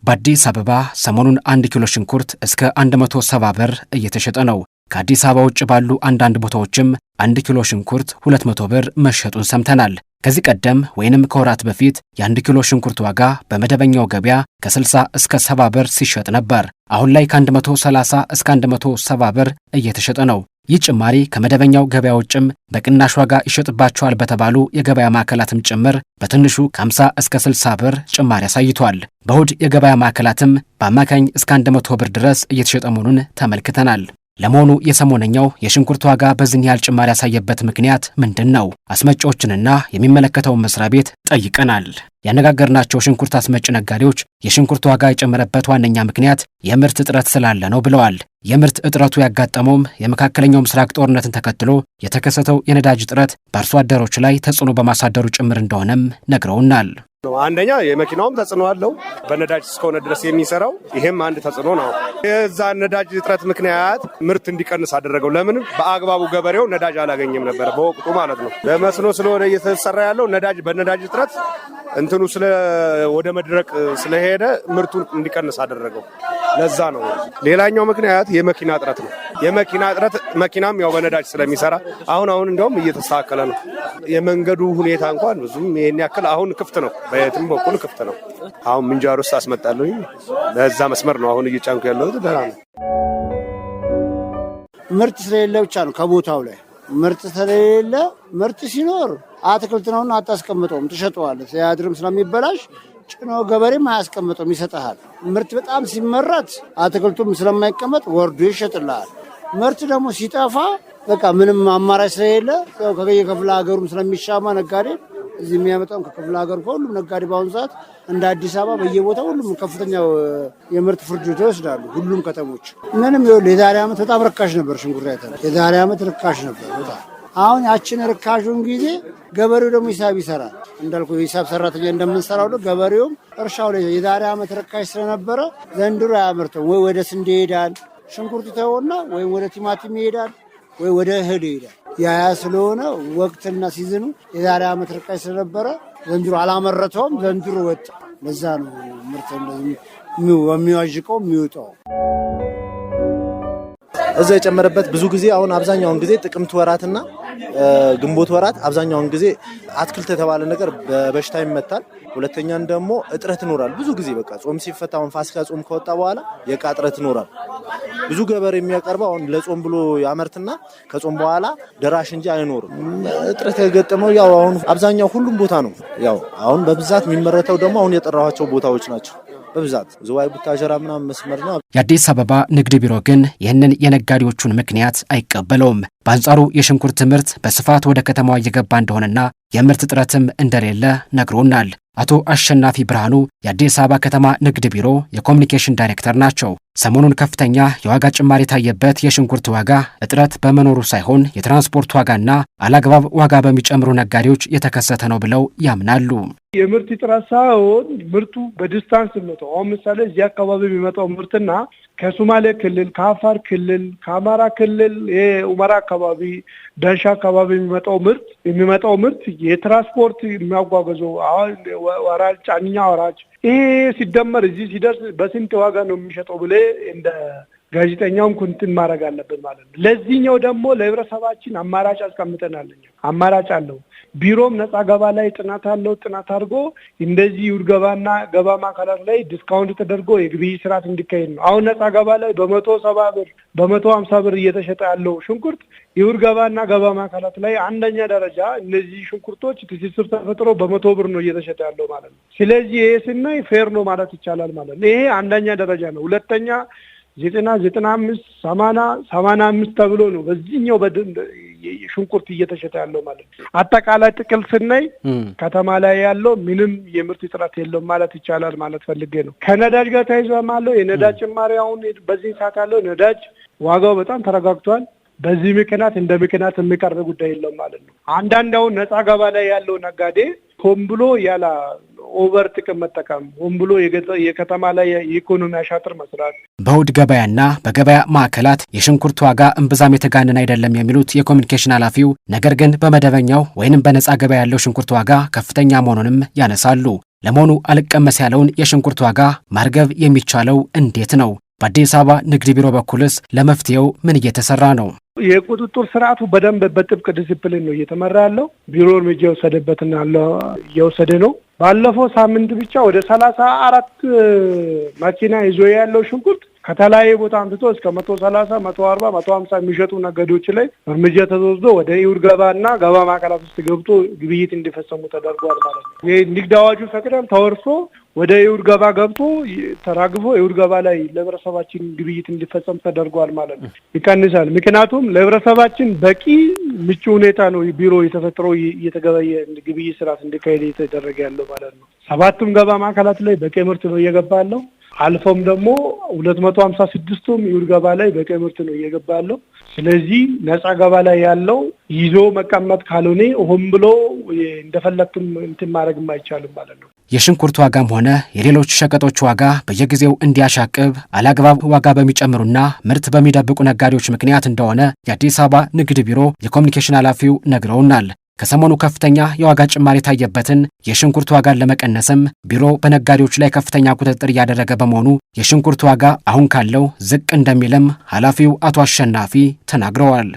በአዲስ አበባ ሰሞኑን 1 ኪሎ ሽንኩርት እስከ 170 ብር እየተሸጠ ነው። ከአዲስ አበባ ውጭ ባሉ አንዳንድ ቦታዎችም 1 ኪሎ ሽንኩርት 200 ብር መሸጡን ሰምተናል። ከዚህ ቀደም ወይንም ከወራት በፊት የ1 ኪሎ ሽንኩርት ዋጋ በመደበኛው ገበያ ከ60 እስከ 70 ብር ሲሸጥ ነበር። አሁን ላይ ከ130 እስከ 170 ብር እየተሸጠ ነው። ይህ ጭማሪ ከመደበኛው ገበያ ውጭም በቅናሽ ዋጋ ይሸጥባቸዋል በተባሉ የገበያ ማዕከላትም ጭምር በትንሹ ከ50 እስከ 60 ብር ጭማሪ አሳይቷል። በእሁድ የገበያ ማዕከላትም በአማካኝ እስከ 100 ብር ድረስ እየተሸጠ መሆኑን ተመልክተናል። ለመሆኑ የሰሞነኛው የሽንኩርት ዋጋ በዚህ ያህል ጭማሪ ያሳየበት ምክንያት ምንድን ነው? አስመጪዎችንና የሚመለከተውን መስሪያ ቤት ጠይቀናል። ያነጋገርናቸው ሽንኩርት አስመጪ ነጋዴዎች የሽንኩርት ዋጋ የጨመረበት ዋነኛ ምክንያት የምርት እጥረት ስላለ ነው ብለዋል። የምርት እጥረቱ ያጋጠመውም የመካከለኛው ምስራቅ ጦርነትን ተከትሎ የተከሰተው የነዳጅ እጥረት በአርሶ አደሮች ላይ ተጽዕኖ በማሳደሩ ጭምር እንደሆነም ነግረውናል። አንደኛ የመኪናውም ተጽዕኖ አለው። በነዳጅ እስከሆነ ድረስ የሚሰራው ይሄም አንድ ተጽዕኖ ነው። የዛ ነዳጅ እጥረት ምክንያት ምርት እንዲቀንስ አደረገው። ለምን? በአግባቡ ገበሬው ነዳጅ አላገኘም ነበር በወቅቱ ማለት ነው። ለመስኖ ስለሆነ እየተሰራ ያለው በነዳጅ እጥረት እንትኑ ወደ መድረቅ ስለሄደ ምርቱን እንዲቀንስ አደረገው። ለዛ ነው። ሌላኛው ምክንያት የመኪና እጥረት ነው። የመኪና እጥረት መኪናም ያው በነዳጅ ስለሚሰራ አሁን እንደውም እየተስተካከለ ነው። የመንገዱ ሁኔታ እንኳን ብዙም ይሄን ያክል አሁን ክፍት ነው። በየትም በኩል ክፍት ነው። አሁን ምንጃር ውስጥ አስመጣለሁ። በዛ መስመር ነው አሁን እየጫንኩ ያለሁት። ደህና ነው። ምርት ስለሌለ ብቻ ነው ከቦታው ላይ ምርት ስለሌለ። ምርት ሲኖር አትክልት ነውና አታስቀምጠውም፣ ትሸጠዋለህ። ሲያድርም ስለሚበላሽ ጭኖ ገበሬም አያስቀምጠውም፣ ይሰጥሃል። ምርት በጣም ሲመረት አትክልቱም ስለማይቀመጥ ወርዶ ይሸጥልሃል። ምርት ደግሞ ሲጠፋ በቃ ምንም አማራጭ ስለሌለ ከየክፍለ ሀገሩም ስለሚሻማ ነጋዴ እዚህ የሚያመጣው ከክፍለ ሀገር ሁሉም ነጋዴ በአሁኑ ሰዓት እንደ አዲስ አበባ በየቦታው ሁሉም ከፍተኛው የምርት ፍርድ ይወስዳሉ። ሁሉም ከተሞች ምንም የዛሬ ዓመት በጣም ርካሽ ነበር ሽንኩርት። የዛሬ ዓመት ርካሽ ነበር በጣም። አሁን ያችን ርካሹን ጊዜ ገበሬው ደግሞ ሂሳብ ይሰራል። እንዳልኩ የሂሳብ ሰራተኛ እንደምንሰራው ገበሬውም እርሻው ላይ የዛሬ ዓመት ርካሽ ስለነበረ ዘንድሮ አያመርተው። ወይ ወደ ስንዴ ይሄዳል ሽንኩርት ተወውና፣ ወይ ወደ ቲማቲም ይሄዳል፣ ወይ ወደ እህል ይሄዳል። ያ ስለሆነ ወቅትና ሲዝኑ የዛሬ ዓመት ርካሽ ስለነበረ ዘንድሮ አላመረተውም። ዘንድሮ ወጣ። ለዛ ነው ምርት የሚዋዥቀው የሚወጣው። እዛ የጨመረበት ብዙ ጊዜ አሁን አብዛኛውን ጊዜ ጥቅምት ወራትና ግንቦት ወራት አብዛኛውን ጊዜ አትክልት የተባለ ነገር በበሽታ ይመታል። ሁለተኛን ደግሞ እጥረት ይኖራል። ብዙ ጊዜ በቃ ጾም ሲፈታ አሁን ፋሲካ ጾም ከወጣ በኋላ የዕቃ እጥረት ይኖራል። ብዙ ገበሬ የሚያቀርበው አሁን ለጾም ብሎ ያመርትና ከጾም በኋላ ደራሽ እንጂ አይኖርም። እጥረት የገጠመው ያው አሁን አብዛኛው ሁሉም ቦታ ነው። ያው አሁን በብዛት የሚመረተው ደግሞ አሁን የጠራኋቸው ቦታዎች ናቸው። በብዛት ዝዋይ፣ ቡታጀራ ምናምን መስመር ነው። የአዲስ አበባ ንግድ ቢሮ ግን ይህንን የነጋዴዎቹን ምክንያት አይቀበለውም። በአንጻሩ የሽንኩርት ምርት በስፋት ወደ ከተማዋ እየገባ እንደሆነና የምርት እጥረትም እንደሌለ ነግሮናል። አቶ አሸናፊ ብርሃኑ የአዲስ አበባ ከተማ ንግድ ቢሮ የኮሚኒኬሽን ዳይሬክተር ናቸው። ሰሞኑን ከፍተኛ የዋጋ ጭማሪ የታየበት የሽንኩርት ዋጋ እጥረት በመኖሩ ሳይሆን የትራንስፖርት ዋጋና አላግባብ ዋጋ በሚጨምሩ ነጋዴዎች የተከሰተ ነው ብለው ያምናሉ። የምርት እጥረት ሳይሆን ምርቱ በዲስታንስ ነው። አሁን ምሳሌ እዚህ አካባቢ የሚመጣው ምርትና ከሶማሌ ክልል፣ ከአፋር ክልል፣ ከአማራ ክልል የኡመራ አካባቢ፣ ዳንሻ አካባቢ የሚመጣው ምርት የትራንስፖርት የሚያጓጓዘው ወራጅ ጫንኛ ወራጅ ይሄ ሲደመር እዚህ ሲደርስ በስንት ዋጋ ነው የሚሸጠው ብለህ እንደ ጋዜጠኛውም ኩንትን ማድረግ አለበት ማለት ነው። ለዚህኛው ደግሞ ለህብረተሰባችን አማራጭ አስቀምጠናል። አማራጭ አለው። ቢሮም ነፃ ገባ ላይ ጥናት አለው። ጥናት አድርጎ እንደዚህ ውድገባና ገባ ማዕከላት ላይ ዲስካውንት ተደርጎ የግብይት ስርዓት እንዲካሄድ ነው። አሁን ነፃ ገባ ላይ በ170 ብር በ150 ብር እየተሸጠ ያለው ሽንኩርት የውድገባና ገባ ማዕከላት ላይ አንደኛ ደረጃ እነዚህ ሽንኩርቶች ትስስር ተፈጥሮ በ100 ብር ነው እየተሸጠ ያለው ማለት ነው። ስለዚህ ይሄ ስናይ ፌር ነው ማለት ይቻላል ማለት ነው። ይሄ አንደኛ ደረጃ ነው። ሁለተኛ 95 85 ተብሎ ነው በዚህኛው ሽንኩርት እየተሸጠ ያለው ማለት ነው። አጠቃላይ ጥቅል ስናይ ከተማ ላይ ያለው ምንም የምርት እጥረት የለውም ማለት ይቻላል ማለት ፈልጌ ነው። ከነዳጅ ጋር ተያይዞ ማለት የነዳጅ ጭማሪ አሁን በዚህ ሰዓት ያለው ነዳጅ ዋጋው በጣም ተረጋግቷል። በዚህ ምክንያት እንደ ምክንያት የሚቀርብ ጉዳይ የለውም ማለት ነው። አንዳንድ አሁን ነፃ ገባ ላይ ያለው ነጋዴ ሆን ብሎ ያላ ኦቨር ጥቅም መጠቀም፣ ሆን ብሎ የከተማ ላይ የኢኮኖሚ አሻጥር መስራት። በእሁድ ገበያና በገበያ ማዕከላት የሽንኩርት ዋጋ እምብዛም የተጋነነ አይደለም የሚሉት የኮሚኒኬሽን ኃላፊው፣ ነገር ግን በመደበኛው ወይንም በነፃ ገበያ ያለው ሽንኩርት ዋጋ ከፍተኛ መሆኑንም ያነሳሉ። ለመሆኑ አልቀመስ ያለውን የሽንኩርት ዋጋ ማርገብ የሚቻለው እንዴት ነው? በአዲስ አበባ ንግድ ቢሮ በኩልስ ለመፍትሄው ምን እየተሰራ ነው? የቁጥጥር ስርዓቱ በደንብ በጥብቅ ዲሲፕሊን ነው እየተመራ ያለው። ቢሮ እርምጃ የወሰደበትና እየወሰደ ነው። ባለፈው ሳምንት ብቻ ወደ 34 መኪና ይዞ ያለው ሽንኩርት ከተለያየ ቦታ አምጥቶ እስከ 130፣ 140፣ 150 የሚሸጡ ነጋዴዎች ላይ እርምጃ ተወስዶ ወደ ኢውድ ገባና ገባ ማዕከላት ውስጥ ገብቶ ግብይት እንዲፈጸሙ ተደርጓል ማለት ነው። የንግድ አዋጁ ፈቅደም ተወርሶ ወደ ኢውድ ገባ ገብቶ ተራግፎ ኢውድ ገባ ላይ ለህብረተሰባችን ግብይት እንዲፈጸም ተደርጓል ማለት ነው። ይቀንሳል። ምክንያቱም ለህብረተሰባችን በቂ ምቹ ሁኔታ ነው ቢሮ የተፈጠረው እየተገበየ ግብይት ስርዓት እንዲካሄድ እየተደረገ ያለው ማለት ነው። 7ቱም ገባ ማዕከላት ላይ በቂ ምርት ነው እየገባ ያለው። አልፎም ደግሞ 256ቱም ኢውድ ገባ ላይ በቂ ምርት ነው እየገባ ያለው። ስለዚህ ነፃ ገባ ላይ ያለው ይዞ መቀመጥ ካልሆነ ሆን ብሎ እንደፈለክም እንትን ማድረግ አይቻልም ማለት ነው። የሽንኩርት ዋጋም ሆነ የሌሎች ሸቀጦች ዋጋ በየጊዜው እንዲያሻቅብ አላግባብ ዋጋ በሚጨምሩና ምርት በሚደብቁ ነጋዴዎች ምክንያት እንደሆነ የአዲስ አበባ ንግድ ቢሮ የኮሚኒኬሽን ኃላፊው ነግረውናል። ከሰሞኑ ከፍተኛ የዋጋ ጭማሪ የታየበትን የሽንኩርት ዋጋን ለመቀነስም ቢሮ በነጋዴዎች ላይ ከፍተኛ ቁጥጥር እያደረገ በመሆኑ የሽንኩርት ዋጋ አሁን ካለው ዝቅ እንደሚልም ኃላፊው አቶ አሸናፊ ተናግረዋል።